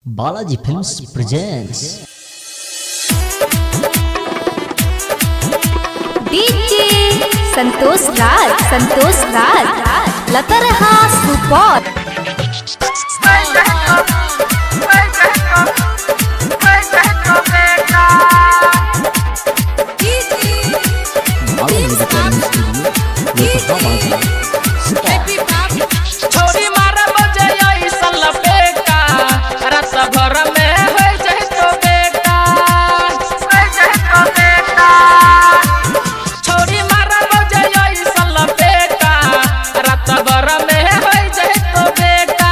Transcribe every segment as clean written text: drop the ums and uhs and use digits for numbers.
Balaji films presents DJ Santosh Raj Latraha Supaul. छोरी मारा बजे ऐसन लपेटा रात भर में हो जाए तो बेटा छोरी मारा बजे ऐसन लपेटा रात भर में हो जाए तो बेटा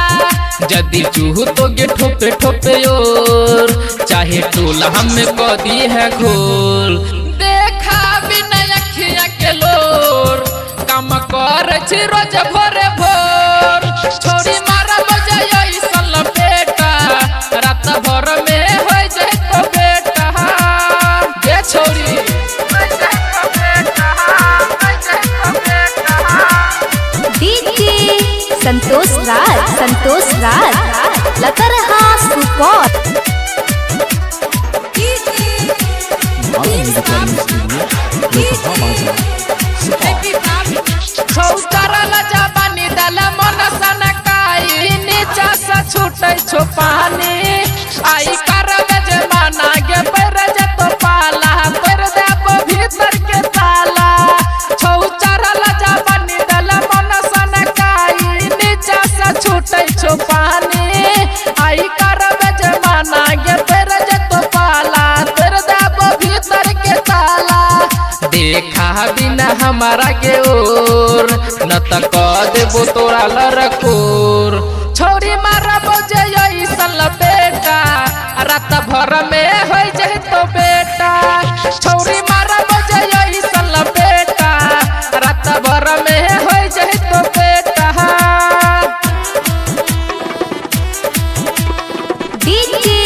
जदी चूहू तो गे ठोपे ठोपे और चाहे टोला हमें कदी है खोल देखा बिना अखिया के लोर काम कर रोज भोरे भोर छोरी मारा बजे ऐसन लपेटा रात भर में हो जाए तो बेटा ये छोरी डीजे संतोष राज लतरहा सुपौल। जबानी दल मन सनकाई नीचा से छूटे छो पानी आई कर जमाना गे पैर जतो पाला पैर देव भीतर के ताला छौ चरल जबानी दल मन सनकाई नीचा से छूटे छो पानी आई कर जमाना गे पैर जतो पाला पैर देव भीतर के ताला देखा बिना हमारा के ओर न तक देबो तोरा लरकोर छोरी मारा बजे ऐसन लपेटा रात भर में हो जाए तो बेटा छोरी मारा बजे ऐसन लपेटा रात भर में हो जाए तो बेटा डीजे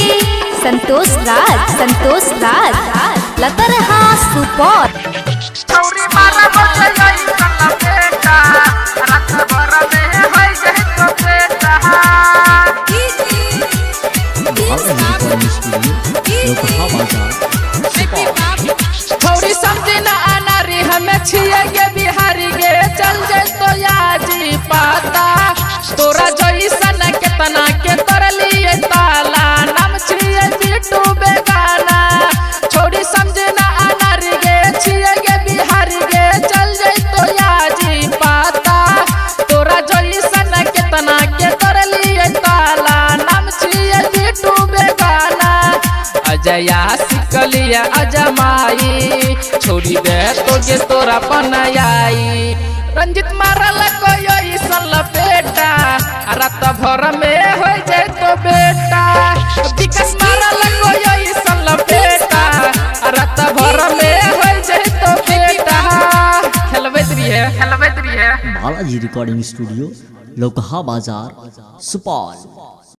संतोष राज लतरहा सुपौल। छोरी मारा बजे ऐसन लपेटा रात भर में हो जाए तो बेटा छोरी समझी ना अनारी हमें छिए गे बिहारी गे चल जाए तो याजी पाता तोरा जैसन केतना के तोर लिए ताला नाम छिए बिटू बेगाना छोरी समझी ना अनारी गे छिए गे बिहारी गे चल जाए तो याजी पाता तोरा जैसन केतना के तोर लिए ताला नाम छिए बिटू बेगाना अजया सिकलिया अजमाई छोड़ी दे तो गे तोरा पनाई रंजित मारल कोई ऐसन लपेटा रात भर में हो जाए तो बेटा विकास मारल कोई ऐसन लपेटा रात भर में हो जाए तो बेटा खेलबैत रहिए बालाजी रिकॉर्डिंग स्टूडियो लोकहा बाजार सुपौल।